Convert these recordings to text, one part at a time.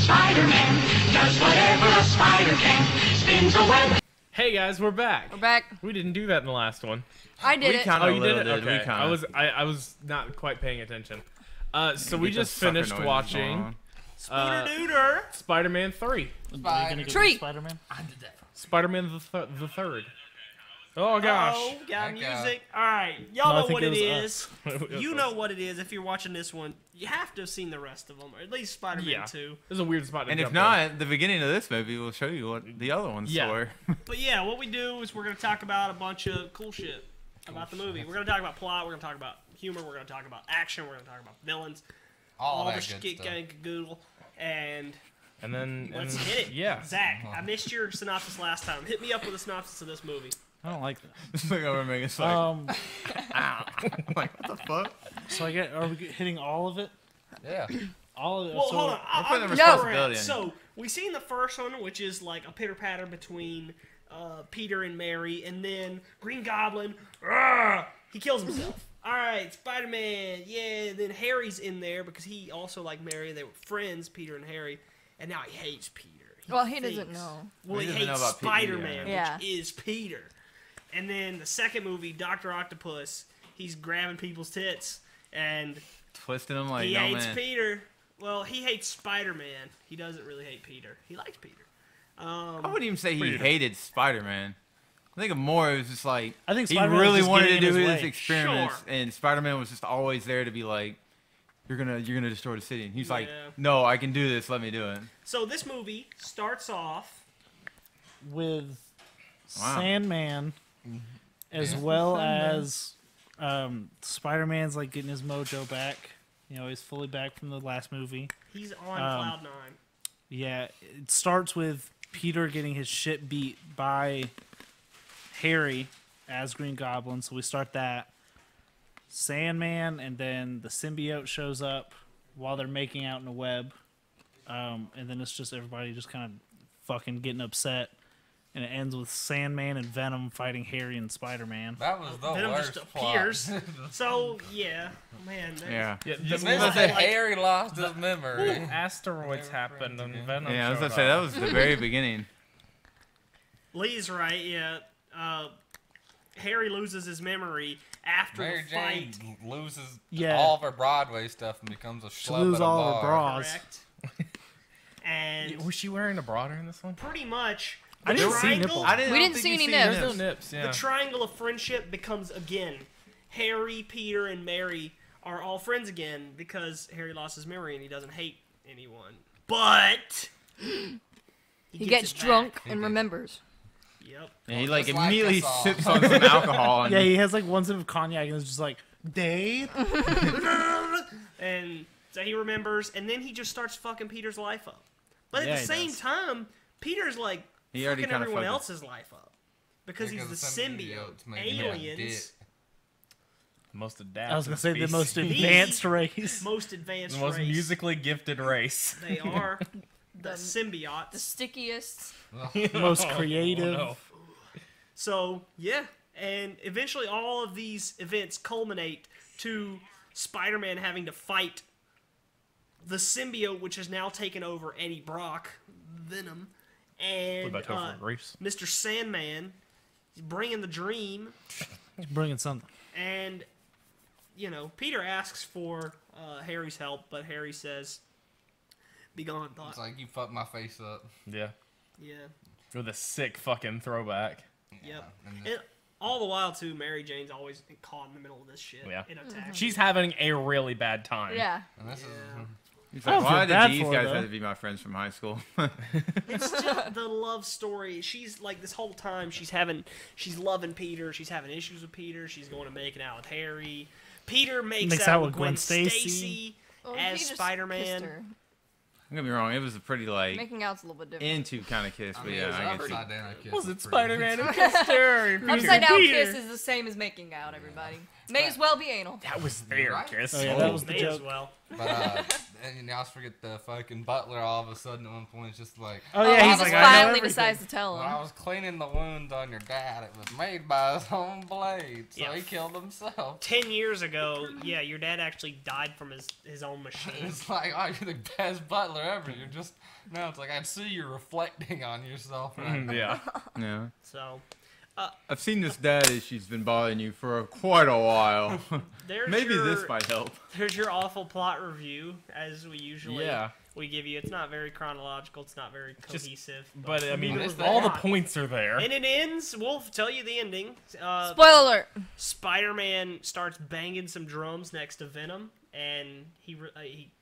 Spider-Man does whatever a spider can. Spins a web. Hey guys, we're back. We're back. We didn't do that in the last one. I did We it. kinda Oh, you did little it? did. We Okay. kinda- I was not quite paying attention. So we Get just the sucker finished noises going watching on. Spider-Man 3. Treat. Spider-Man. Spider-Man the third. Oh gosh. Oh, got Okay. music. All right, y'all No, I know think what it it was is. You know what it is. If you're watching this one, you have to have seen the rest of them, or at least Spider-Man Yeah. 2. This is a weird spot to And if jump not, the beginning of this movie will show you what the other ones Yeah. were. But yeah, what we do is we're gonna talk about a bunch of cool shit about the movie. We're gonna talk about plot. We're gonna talk about humor. We're gonna talk about action. We're gonna talk about villains. All All that the good shit stuff. gang cagoodle. And in. And then let's and- hit it. Yeah. Zach, I missed your synopsis last time. Hit me up with a synopsis of this movie. I don't like that. Just look over and make it like, ow. Like, what the fuck? So are we hitting all of it? Yeah. All of it. Well, so, hold on. We're putting I'm the just responsibility correct. on So we seen the first one, which is like a pitter patter between Peter and Mary, and then Green Goblin. He kills himself. All right, Spider-Man. Yeah. Then Harry's in there because he also like Mary. They were friends, Peter and Harry, and now he hates Peter. Well, he doesn't thinks- know. Well, He he doesn't know hates about Peter, Spider-Man, yeah. which is Peter. And then the second movie, Doctor Octopus, he's grabbing people's tits, and Twisting them like, he no hates man. Peter. Well, he hates Spider-Man. He doesn't really hate Peter. He likes Peter. I wouldn't even say he Peter. hated Spider-Man. I think of more, it was just like, I think he Spider-Man was really just wanted to getting in do his his way. experiments, Sure. and Spider-Man was just always there to be like, you're gonna destroy the city. And he's like, Yeah. no, I can do this, let me do it. So this movie starts off. with Wow. Sandman, as well as Spider-Man's like getting his mojo back. You know, he's fully back from the last movie. He's on Cloud 9. Yeah, it starts with Peter getting his shit beat by Harry as Green Goblin, so we start that. Sandman, and then the symbiote shows up while they're making out in the web. And then it's just everybody just kind of fucking getting upset. And it ends with Sandman and Venom fighting Harry and Spider-Man. That was the Venom worst just plot. appears. So yeah, man. Yeah. Yeah. You The, missed that like- Harry lost his memory. asteroids happened and Venom. Yeah, I was showed gonna say, that up. was the very beginning. Lee's right. Yeah. Harry loses his memory after Mary the Jane fight. loses Yeah. all of her Broadway stuff and becomes a She schlub loses at a all of her bar. bras. Correct. And Was she wearing a bra in this one? pretty much I the didn't see triangle, nipples. I We don't didn't think see you any seen nips. There's no nips. Yeah. the triangle of friendship becomes again Harry, Peter, and Mary are all friends again because Harry lost his memory and he doesn't hate anyone. But He gets it drunk back. and remembers. Yep. And he like Just like immediately us all. sips on some alcohol. And Yeah, he has like one sip of cognac and it's just like, Dave? And so he remembers, and then he just starts fucking Peter's life up. But at Yeah, the he same does. time, Peter's like He already fucking kinda everyone fucking- else's life up because he's the symbiote. making him Aliens, Most adaptive. I was going to say the most species. advanced race. most advanced the most race. musically gifted race. They are the The symbiotes. stickiest. Most creative. Oh, no. So yeah, and eventually all of these events culminate to Spider-Man having to fight the symbiote, which has now taken over Eddie Brock, Venom, and What about Topher Grace? Mr. Sandman. He's bringing the dream, He's bringing something. and you know Peter asks for Harry's help, but Harry says, "Be gone, thought." It's like you fucked my face up. Yeah. Yeah. With a sick fucking throwback. Yep. And And all the while too, Mary Jane's always caught in the middle of this shit. Yeah. In attacks. She's having a really bad time. Yeah. And this He's I don't like, why feel did bad these for her, guys though. have to be my friends from high school? It's just the love story. She's like this whole time she's loving Peter. She's having issues with Peter. She's going to making out with Harry. Peter makes out with Gwen Stacy Well, as he just Spider-Man. kissed her. Don't get me wrong, it was a pretty like Making out's a little bit different. into kind of kiss, I but mean, yeah, it was I guess. upside down. kiss Was was it pretty- Spider-Man who kissed her? and Upside down Peter? kiss is the same as making out, everybody. May as well be anal. That was their Right. kiss. Oh, yeah, that was the May joke. as well. But And I forget the fucking butler all of a sudden at one point is just like, Oh Oh, yeah, he he's just like, I know finally everything. decides to tell when I him. was cleaning the wounds on your dad, it was made by his own blade, so Yeah. he killed himself. 10 years ago, yeah, your dad actually died from his own machine. It's like, oh, you're the best butler ever. You're just, no, it's like, I see you're reflecting on yourself right now. Yeah. Yeah. So, I've seen this dad she's been bothering you for quite a while. there's Maybe your, this might help. There's your awful plot review, as we usually Yeah. we give you. It's not very chronological. It's not very Just- cohesive. But I mean, Neither was all the plot. points are there. And it ends. We'll tell you the ending. Spoiler alert. Spider-Man starts banging some drums next to Venom, and he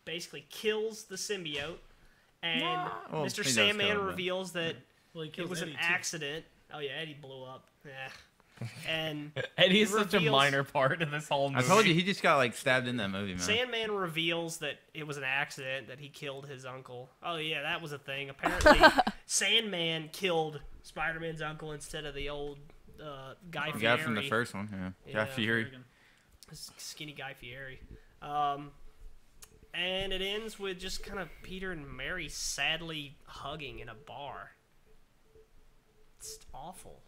basically kills the symbiote. And Well, Mr. he does Sandman kill him, but- reveals that Well, he it kills was Eddie, an too. accident. Oh yeah, Eddie blew up. Yeah. And Eddie is it such a reveals- minor part of this whole movie. I told you he just got like stabbed in that movie, man. Sandman reveals that it was an accident, that he killed his uncle. Oh yeah, that was a thing. Apparently, Sandman killed Spider-Man's uncle instead of the old Guy The Fieri. guy from the first one, yeah. Guy Yeah. Fieri. Skinny Guy Fieri. And it ends with just kind of Peter and Mary sadly hugging in a bar. It's awful.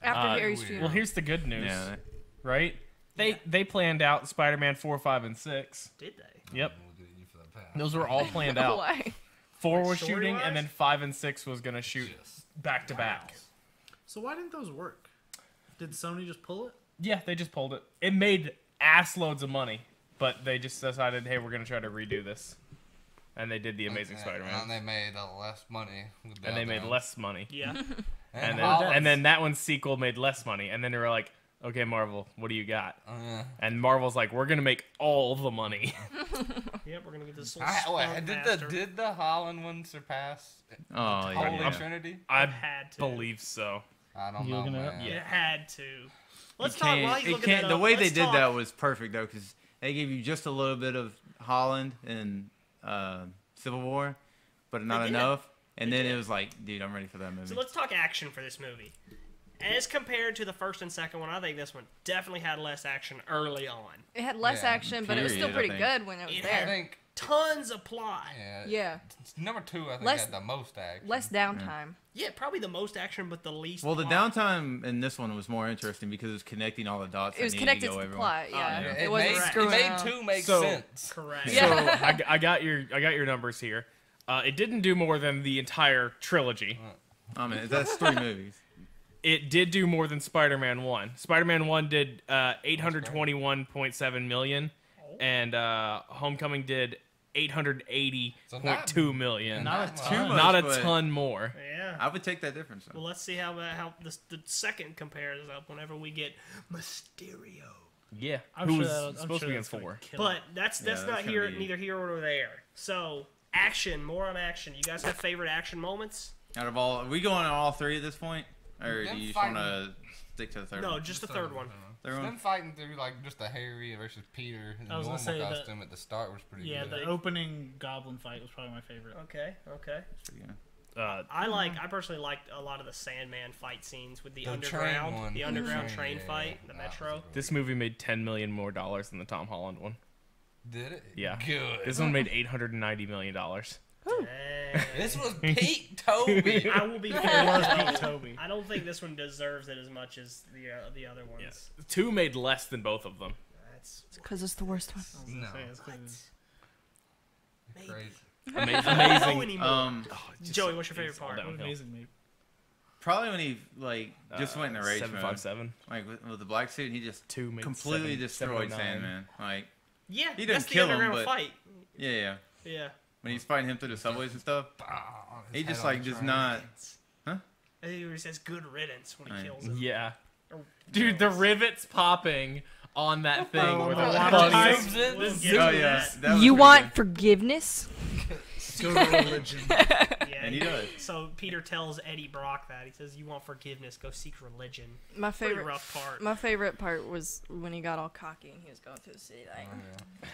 After Harry's weird. funeral. Well, here's the good news, Yeah. right? They planned out Spider-Man 4, 5, and 6. Did they? Yep, We'll get you for that pass. those were all planned No out. way. 4 was Story-wise? shooting, and then 5 and 6 was gonna shoot back to back. So why didn't those work? Did Sony just pull it? Yeah, they just pulled it. It made ass loads of money, but they just decided, hey, we're gonna try to redo this, and they did the Amazing And Spider-Man, they made less money. with the and they other made one. less money, Yeah. and Holland. then that one's sequel made less money, and then they were like, okay, Marvel, what do you got? Oh, yeah. And Marvel's like, we're gonna make all the money. Yep, we're gonna get this little Wait, spunk did master. did the Holland one surpass Oh, Holy yeah. Trinity? I It had to. believe so. I don't You know, looking it up? man. It had to. Let's You talk can't- while he's it looking can't- that The up, way they let's did talk- that was perfect though, because they gave you just a little bit of Holland and Civil War, but not did. enough. And They then did. it was like, dude, I'm ready for that movie. So let's talk action for this movie. As compared to the first and second one, I think this one definitely had less action early on. It had less Yeah, action, but it was still period, I pretty think. good when it was It I there. think, Tons of plot. Yeah. Number 2, I think, Less- had the most action. Less downtime. Yeah, probably the most action, but the least. Well, the plot. downtime in this one was more interesting because it was connecting all the dots. It was that needed connected to to go the everywhere. plot. Yeah. yeah. It wasn't made, screwing it made around. 2 make So- sense. Correct. So I got your numbers here. It didn't do more than the entire trilogy. I mean, that's 3 movies. It did do more than Spider-Man 1. Spider-Man 1 did 821.7 million, and Homecoming did 880.2 million. Not a Not ton. much. Not a but- ton more. Yeah. I would take that difference. Though. Well, let's see how the second compares up whenever we get Mysterio. Yeah, I'm who sure was that'll- I'm supposed sure to be in that's gonna 4. kill But it. that's Yeah, not that's gonna here, be- neither here nor there. So action, more on action. You guys have favorite action moments? Out of all, are we going on all 3 at this point, or do Them you just fighting- want to stick to the third No, one? just the third one. Third It's one? them fighting through like just the Harry versus Peter in I was normal gonna say that- costume at the start was pretty Yeah, good. the opening Goblin fight was probably my favorite. Okay, okay. Yeah. I personally liked a lot of the Sandman fight scenes with the The underground, train one. the underground Mhm. train Yeah, fight, the that was metro. really This movie made 10 million more dollars than the Tom Holland one. Did it? Yeah. Good. This one made 890 million dollars. Dang. This was Pete Toby. I will be fair. I don't think this one deserves it as much as the other ones. Yes. 2 made less than both of them. That's Because it's the worst one. No. Say it's 'cause maybe. Crazy. I don't know Amazing. anymore. Just- Joey, what's your favorite it's all part? it's downhill. amazing, mate. Probably when he like just went in a rage mode. 757. Like with the black suit, he just 2 made completely 7, destroyed 709. Sandman. Like, Yeah, He that's didn't the kill him, underground but- fight. yeah. Yeah. When he's fighting him through the subways and stuff, Oh, his he head just on like the does train. not. I think he says good riddance when he Right. kills him. Yeah. Or- Dude, the rivets popping on that thing Oh, were the the water funniest. pipe. We'll Zooms get in. Oh to yeah, that. that was You pretty want good. forgiveness? Go to religion. Yeah, And he does. So Peter tells Eddie Brock that he says, "You want forgiveness? Go seek religion." My Pretty favorite. rough part. My favorite part was when he got all cocky and he was going through the city. Like,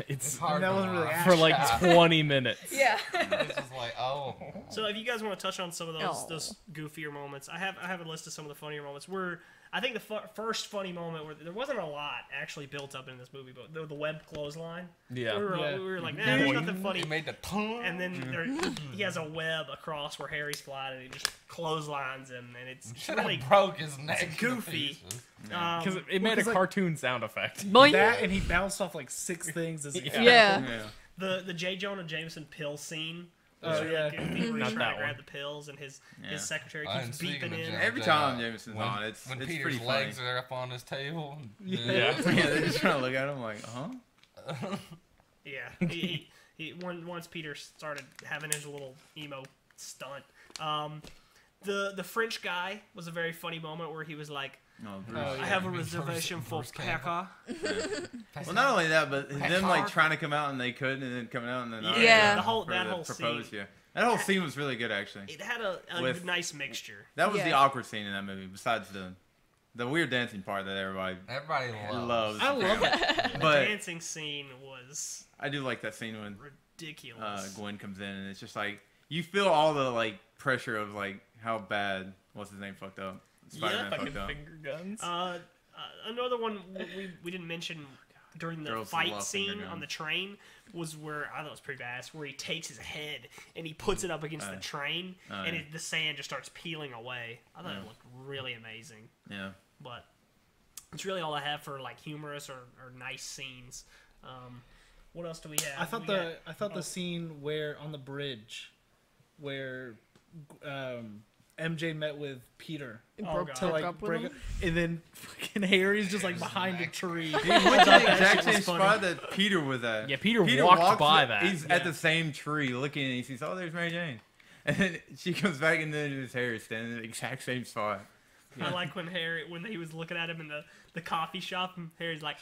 It's It's hard that to wasn't really watch. for like 20 minutes. yeah. It's just like, oh. So if you guys want to touch on some of Oh. those goofier moments, I have a list of some of the funnier moments. We're I think the first funny moment where there wasn't a lot actually built up in this movie, but the web clothesline. Yeah. We were like, nah, there's nothing funny. He made the tongue. And then he has a web across where Harry's flying, and he just clotheslines him, and it's Should really have broke his neck. it's goofy. Because it made a cartoon sound effect. Boing. That and he bounced off like 6 things as he Yeah. The J. Jonah Jameson pill scene. Oh, Was really yeah. goofy, where Not he's trying that to grab one. the pills, and his Yeah. secretary And keeps speaking beeping of in. Jonah Every J, time Jameson's when, on, it's when pretty Peter's funny. legs are up on his table. Yeah. Yeah, they're just trying to look at him like, huh? Yeah, he once Peter started having his little emo stunt. The French guy was a very funny moment where he was like, No, Bruce. I have a Bruce- reservation for Bruce Campbell. Pekka. Well, not only that, but them like Hard. trying to come out and they couldn't, and then coming out and then not. Yeah. The whole- for that the whole propose, scene. Yeah, that whole scene was really good actually. It had a With- nice mixture. That was the Yeah. awkward scene in that movie. Besides the weird dancing part that everybody Everybody loves. loves. I love it. The But dancing scene was I do like that scene when ridiculous. Gwen comes in and it's just like you feel all the like pressure of like how bad what's his name fucked up. Spider-Man Fucking fucked up. finger guns. Another one we didn't mention during the Girls fight love scene finger on the guns. train was where I thought it was pretty badass, where he takes his head and he puts it up against the train, and yeah. the sand just starts peeling away. I thought it looked really amazing. Yeah. But it's really all I have for like humorous or nice scenes. What else do we have? I thought We the got- the scene where on the bridge where MJ met with Peter It Oh, broke, God. to broke like up with break him. up, and then fucking Harry's just like behind a tree. He went to the exact shit was same funny. spot that Peter was at. Yeah, Peter walked walks by the- that. He's Yeah. at the same tree looking and he sees, oh, there's Mary Jane. And then she comes back and then there's Harry standing in the exact same spot. I like when he was looking at him in the coffee shop, and Harry's like,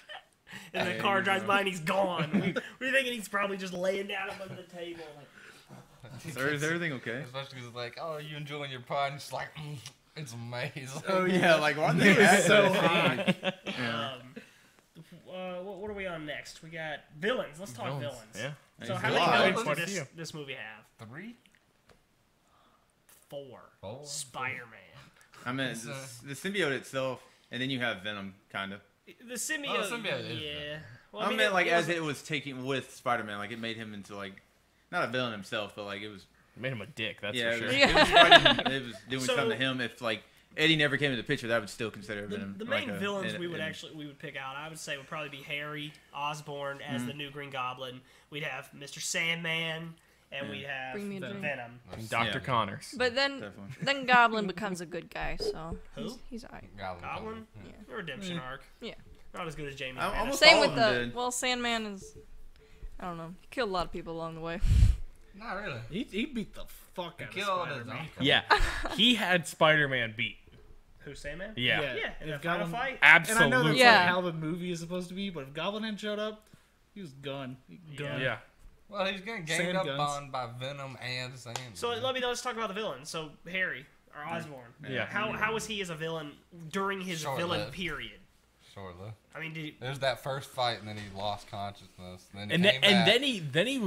and the car drives by and he's gone. We're thinking he's probably just laying down under the table. Like, Sir, is everything okay? Especially because it's like, oh, are you enjoying your pie? And it's like, it's amazing. Oh, yeah, like, why did they act so that? high. Yeah. what are we on next? We got villains. Let's talk villains. Yeah. So There's how a many lot. villains Quite a does few. this movie have? 3? 4. Four. Spider-Man. I mean, It's, the symbiote itself, and then you have Venom, kind of. The symbiote. Oh, symbiote is yeah. Well, I meant, like, it as was- it was taking with Spider-Man, like, it made him into, like, not a villain himself, but, like, it was, Made him a dick, that's yeah, for sure. it was fighting, it was doing So- something to him. If, like, Eddie never came into the picture, that would still consider The, Venom. the like main a- villains an- we would an- pick out, I would say, would probably be Harry Osborn as the new Green Goblin. We'd have Mr. Sandman, and we'd have Bring me a drink. Venom. Dr. Yeah. Connors. But then Definitely. then Goblin becomes a good guy, so Who? he's alright. Goblin? Yeah. A redemption arc. Yeah. Not as good as Jamie. I Lannister. almost- Same all with of the them did. Sandman is I don't know. He killed a lot of people along the way. Not really. He beat the fuck out of Killed his Spider-Man. uncle. Yeah. He had Spider-Man beat. Who, Sandman? Yeah. Yeah, in the If final Goblin- fight. And I know Absolutely. that's Yeah. like how the movie is supposed to be, but if Goblin hadn't showed up, he was gone. Gone. Yeah. Well, he's getting Sand ganged up guns. on by Venom and Sandman. So let's talk about the villain. So Harry or Osborn. Yeah. How was he as a villain during his Short-lived. villain period? Shortly. I mean, did he, There's that first fight, and then he lost consciousness. Then he And came then, back. then he Then he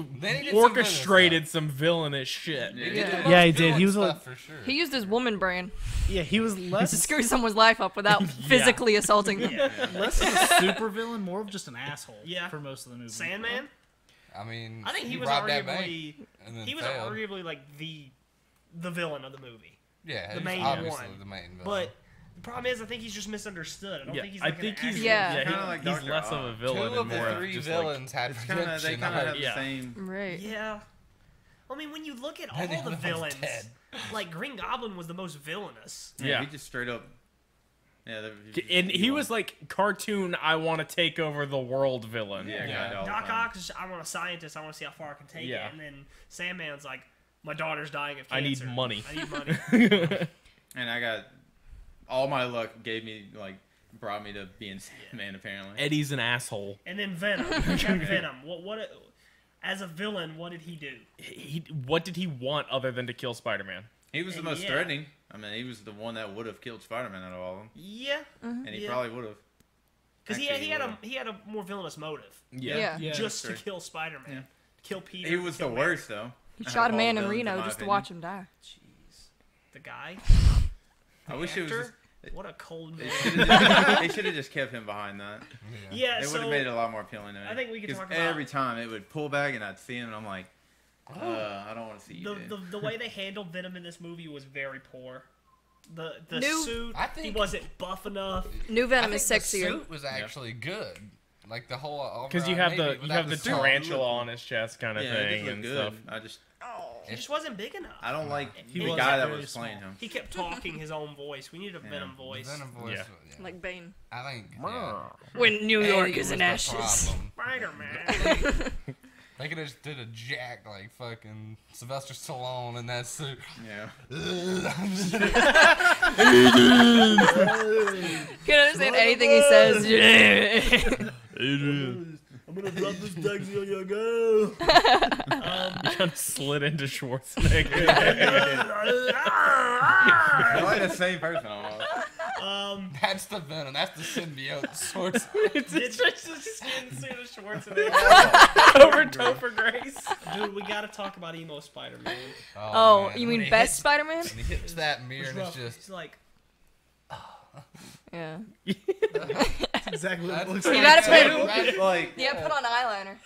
did some orchestrated some villainous shit. He did Yeah. the most Yeah, he did. villain He was stuff for sure. He used his woman brain Yeah, he was to less screw someone's life up without physically assaulting them. less of a super villain, more of just an asshole. Yeah. For most of the movie. Sandman? I mean, I think he was robbed that bank arguably and then he was failed. arguably like the villain of the movie. Yeah, the he's main obviously one. the main villain. But the problem is, I think he's just misunderstood. I don't Yeah, think he's. I Like think an he's actual- Yeah. he- Kinda like he's Dr. less of a Oz. villain two and of more the of three just villains had It's kind of they redemption. kind of have the Yeah. same. Right. Yeah. I mean, when you look at all And the the other one's villains, dead. like Green Goblin was the most villainous. Yeah. He just straight up. Yeah. And he was like cartoon. I want to take over the world villain. Yeah. Yeah. kinda all the Doc time. Ock is, I want a scientist. I want to see how far I can take Yeah. it. And then Sandman's like, my daughter's dying of I cancer. need money. I need money. And I got all my luck brought me to being Sandman apparently. Eddie's an asshole. And then Venom. You have Venom. What? As a villain, what did he do? What did he want other than to kill Spider-Man? He was the And most yeah. threatening. I mean, he was the one that would have killed Spider-Man out of all of them, Yeah, and he Yeah. probably would have. because he Actually, had would've. he had a more villainous motive, Yeah. Yeah. just to true. kill Spider-Man, Yeah. kill Peter. He was the kill May. worst though. He out shot of a all man in villains, Reno my just to opinion. watch him die. The guy. I wish it was. actor? Just, What a cold They man. should have just kept him behind that. Yeah, It would so have made it a lot more appealing to me. I think we could 'Cause talk about- every time it would pull back and I'd see him and I'm like, I don't want to see you. dude. the way they handled Venom in this movie was very poor. The New- suit, I he think- wasn't buff enough. New I Venom think is the suier. suit was actually good. Like the whole Because you overall have maybe the without the suit. tarantula on his chest kind of Yeah, it thing just and looked stuff. good. I just He just wasn't big enough. I don't like He the was guy that very was playing small. him. He kept talking his own voice. We need a Venom The voice. Venom voice. Yeah. Yeah. Like Bane. I think. Yeah. When New York Eddie is in was the ashes. problem. Spider-Man. They could have just did a jack like fucking Sylvester Stallone in that suit. Yeah. Can't understand anything he says. Adrian. I'm gonna drop this taxi on your girl. You kind of slid into Schwarzenegger. They're like the same person almost. That's the Venom. That's the symbiote sorts. it's just a skin suit of Schwarzenegger over Topher Grace. Dude, we gotta talk about emo Spider-Man. Oh, man, you when mean he best hits- Spider-Man? When he hits that mirror and it's Rough. just He's like, Yeah. Exactly what it looks You like. gotta put Right? Like, yeah, put on eyeliner.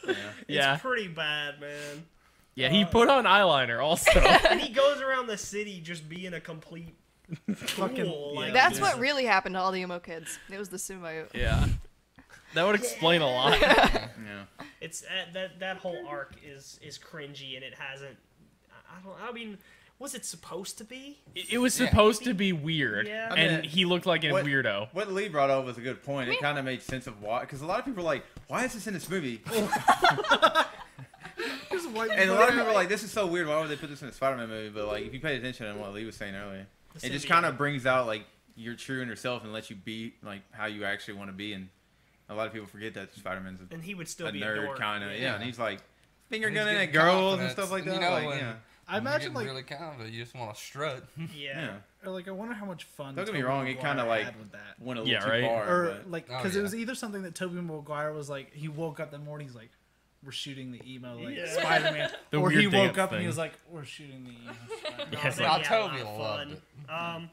Yeah, it's pretty bad, man. yeah. He put on eyeliner also. And he goes around the city just being a complete fool. Like, That's what really happened to all the emo kids. It was the symbiote. Yeah, that would explain a lot. yeah. it's that whole arc is cringy, and it hasn't. I mean, was it supposed to be? It was supposed to be weird, Yeah. and I mean, he looked like a what- weirdo. What Lee brought up was a good point. It kind of made sense of why, because a lot of people are like, "Why is this in this movie?" And a lot of people are like, "This is so weird. Why would they put this in a Spider-Man movie?" But like, if you pay attention to what Lee was saying earlier, it just kind of brings out like your true inner self and lets you be like how you actually want to be. And a lot of people forget that Spider-Man's And he would still a be a nerd, dork. kind of. Yeah, and he's like finger He's gunning at getting girls and confidence. stuff like that. You know, like, when- yeah, I imagine you're like, really confident. You just want to strut. Yeah. yeah. or like I wonder how much fun. Don't get me Tobey wrong, it Maguire kinda, like, had with that. Went a Yeah, little too right? far. Or but- like Oh, because yeah. it was either something that Tobey Maguire was like he woke up that morning he's like we're shooting the emo like Yeah. Spider-Man, The or he weird woke dance up and thing. he was like we're shooting the emo Spider-Man. Yeah, No, it's they like- had a lot Toby of loved fun. it.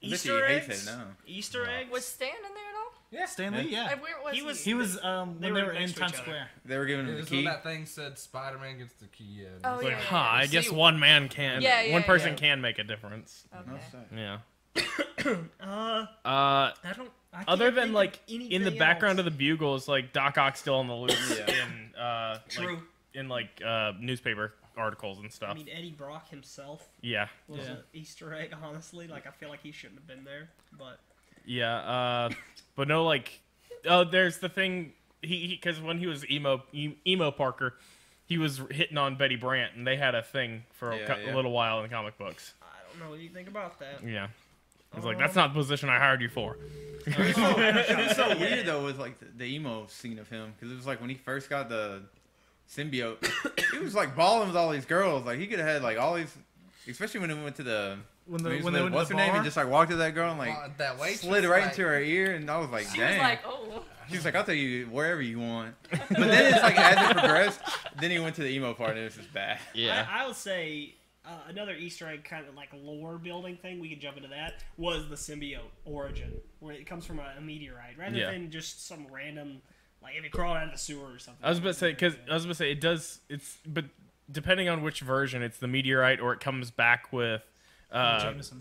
Easter He hates eggs. it now. Easter eggs. Was Stan in there at all? Yeah, Stanley. Yeah, And where was He he? was- he was when They they were were in next to Times each other. Square. They were giving him It the was when key. that thing said Spider-Man gets the key. Oh, It's yeah, like, yeah, huh? yeah. I guess See- one man can. Yeah, yeah, one person yeah. can make a difference. Okay. Yeah. I don't. I can't Other than think like of anything in the background else. of the Bugles, like Doc Ock's still on the loose Yeah. True. in newspaper articles and I stuff. mean, Eddie Brock himself Yeah, was Yeah. an Easter egg. Honestly, like I feel like he shouldn't have been there, but yeah. But no, like, oh, there's the thing. He because when he was emo Parker, he was hitting on Betty Brant, and they had a thing for Yeah, yeah. a little while in the comic books. I don't know anything about that. Yeah. He's like, that's not the position I hired you for. It's so weird though with like the emo scene of him because it was like when he first got the symbiote, he was like balling with all these girls. Like he could have had like all these, especially when he went to the When he was they with- went to what's the her name bar? and just like walked to that girl and like that waitress, slid right like, into her ear and I was like, She dang. was like, oh. She was like, I'll take you wherever you want. But then it's like as it progressed, then he went to the emo part and it was just bad. I would say another Easter egg kind of like lore building thing. We could jump into that. Was the symbiote origin, where it comes from a meteorite, rather Yeah. than just some random like if it crawled out of the sewer or something. I was about to say it does. But depending on which version, it's the meteorite or it comes back with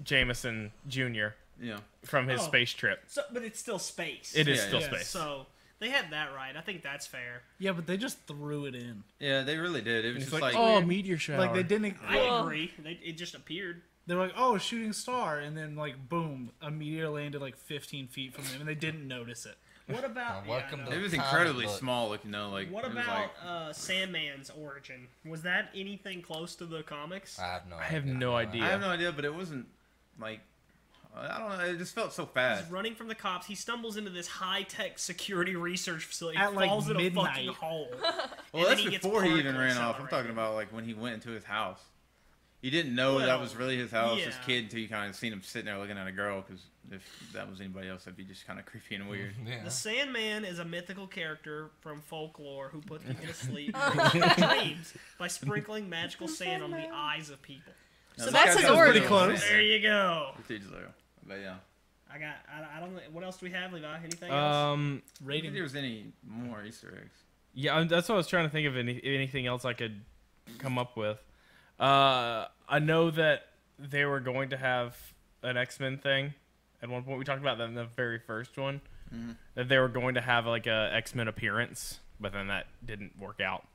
Jameson Jr. Yeah. from his Oh. space trip. So, but it's still space. It is Yeah, still yeah. space. So they had that right. I think that's fair. Yeah, but they just threw it in. Yeah, they really did. It was It's just like, like, oh, meteor shower. Like they didn't. I Well- agree. It just appeared. They were like, "Oh, a shooting star," and then like, boom, a meteor landed like 15 feet from them, and they didn't notice it. What about? welcome yeah, to- no. it was Comic incredibly book. small looking though. Like What it was about like, Sandman's origin? Was that anything close to the comics? I have no. I have no idea. I have no idea, but it wasn't like I don't know. It just felt so He's fast. running from the cops. He stumbles into this high-tech security research facility. At, like, falls in a midnight. fucking hole. Well, and that's then he gets before he even particle ran off. I'm accelerated. talking about like when he went into his house. He didn't know that Well, was really his house, his yeah. kid, until you kind of seen him sitting there looking at a girl. Because if that was anybody else, that'd be just kind of creepy and weird. Yeah. The Sandman is a mythical character from folklore who puts people to sleep in their dreams by sprinkling magical sand on the eyes of people. Now, So this that's guy his sounds origin. pretty close. There you go. But yeah, I don't know. What else do we have, Levi? Anything else? I don't think Rating. there was any more Easter eggs. Yeah, that's what I was trying to think of. Anything else I could come up with? I know that they were going to have an X-Men thing. At one point, we talked about that in the very first one. That they were going to have like a X-Men appearance, but then that didn't work out.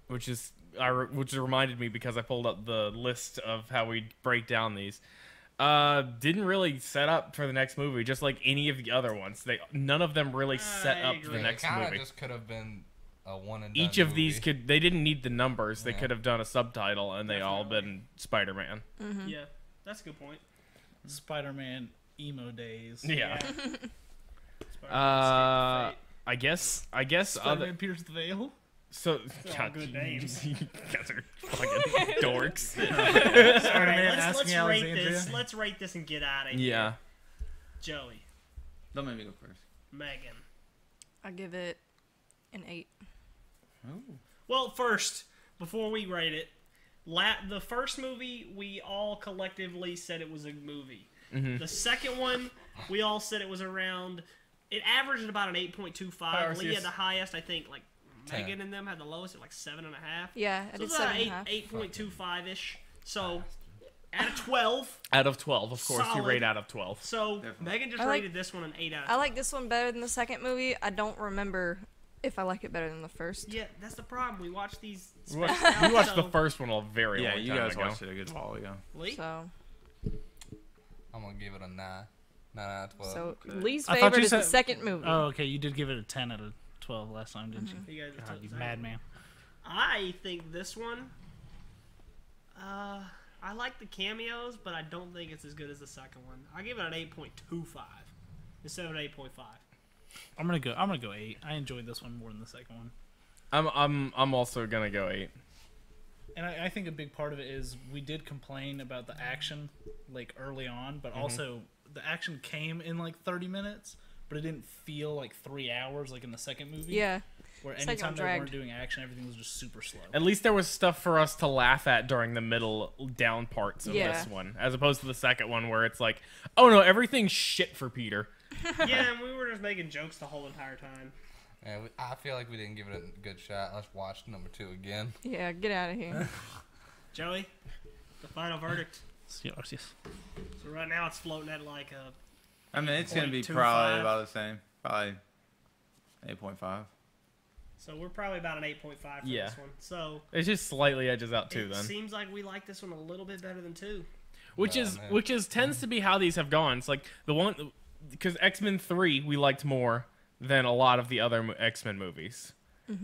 Which reminded me because I pulled up the list of how we break down these. Didn't really set up for the next movie, just like any of the other ones. None of them really set up the agree. next It kind movie. of just could have been a one and Each done of these movie. they didn't need the numbers. They Yeah. could have done a subtitle, and they all been Spider-Man. Yeah, that's a good point. Spider-Man emo days. Yeah. Spider-Man escaped I guess Spider-Man other pierced the veil. so all God, good names. you guys are fucking dorks. fate. All right, Spider-Man let's asking rate Alexandria. this. Let's rate this and get out of here. Yeah. Joey, Don't make me go first. Megan. I give it an 8. Oh. Well, first, before we rate it, the first movie we all collectively said it was a movie. The second one we all said it was around. It averaged about an 8.25. Lee had the highest, I think. Like 10. Megan and them had the lowest at like 7.5. Yeah, I So did it's about 7.5. 8.25 ish. So out of 12. Out of 12, of course, you Solid. rate out of 12. So Definitely. Megan just I like- rated this one an 8 out of 12. I like this one better than the second movie. I don't remember if I like it better than the first. Yeah, that's the problem. We watch these. We watched, spaced we out, watched the so- first one a very Yeah, long you time guys ago. watched it a good while ago. Lee? So, I'm gonna give it a 9. 9 out of 12. so Lee's I thought favorite you is the said- second movie. Oh, okay. You did give it a 10 out of 12 last time, didn't You guys you? are God, you so- madman. I think this one. I like the cameos, but I don't think it's as good as the second one. I give it an 8.25 instead of an 8.5. I'm gonna go 8. I enjoyed this one more than the second one. I'm also gonna go 8. And I think a big part of it is we did complain about the action like early on, but also the action came in like 30 minutes, but it didn't feel like 3 hours like in the second movie. Yeah. Where Second anytime one they weren't dragged. doing action, everything was just super slow. At least there was stuff for us to laugh at during the middle down parts of Yeah. this one, as opposed to the second one where it's like, oh no, everything's shit for Peter. Yeah, and we were just making jokes the whole entire time. Yeah, I feel like we didn't give it a good shot. Let's watch number 2 again. Yeah, get out of here. Joey, the final verdict. Yes. So right now it's floating at like a. I mean, it's gonna be 8.25. probably about the same. Probably 8.5. So we're probably about an 8.5 for Yeah. this one. So It's just slightly edges out too. it Then, seems like we like this one a little bit better than 2. which Oh, is man. which is tends to be how these have gone. It's like the one because X-Men 3 we liked more than a lot of the other X-Men movies,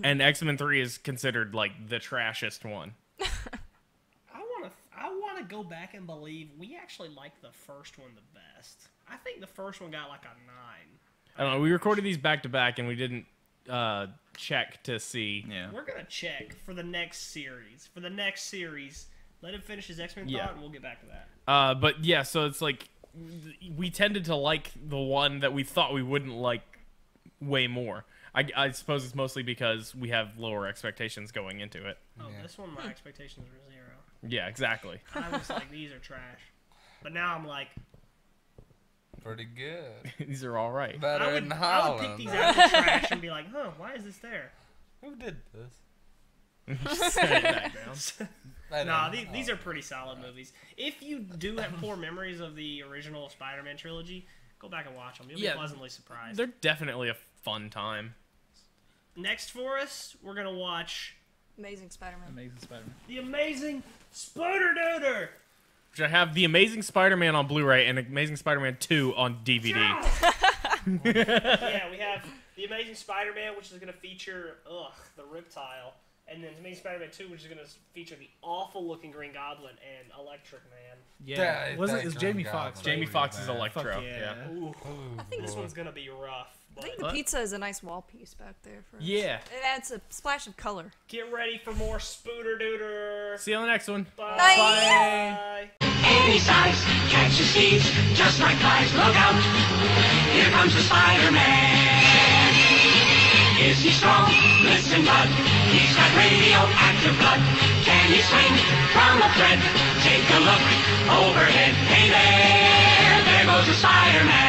and X-Men 3 is considered like the trashiest one. I want to go back and believe we actually liked the first one the best. I think the first one got like a 9. I don't know. We recorded these back to back, and we didn't check to see. Yeah. We're gonna check for the next series. For the next series, let him finish his X-Men Yeah. thought, and we'll get back to that. But yeah, so it's like we tended to like the one that we thought we wouldn't like way more. I suppose it's mostly because we have lower expectations going into it. Oh, Yeah. this one, my expectations were 0. Yeah, exactly. I was like, these are trash. But now I'm like, Pretty good. These are all right. Better I than would pick Holland. these out of the trash and be like, huh, why is this there? Who did this? Set it back down. Better Nah, than these are pretty solid movies. If you do have poor memories of the original Spider-Man trilogy, go back and watch them. You'll Yeah. be pleasantly surprised. They're definitely a fun time. Next for us, we're gonna watch Amazing Spider-Man. Amazing Spider-Man. The Amazing Spider-Duder. Which I have the Amazing Spider-Man on Blu-ray and Amazing Spider-Man 2 on DVD. Yeah, we have The Amazing Spider-Man, which is gonna feature the Riptile, and then Amazing Spider-Man 2, which is gonna feature the awful-looking Green Goblin and Electric Man. Yeah. Wasn't it's Jamie Foxx? Jamie Right? Foxx is man. Electro. Fuck yeah. Ooh, I think this one's gonna be rough. I But think the What? pizza is a nice wall piece back there. For us. Yeah. It adds a splash of color. get ready for more Spooder-Dooder. See you on the next one. Bye. Bye. Any size catches thieves, just like flies. Look out! Here comes the Spider-Man. Is he strong? Listen, bud. He's got radioactive blood. Can he swing from a thread? Take a look overhead. Hey there goes the Spider-Man.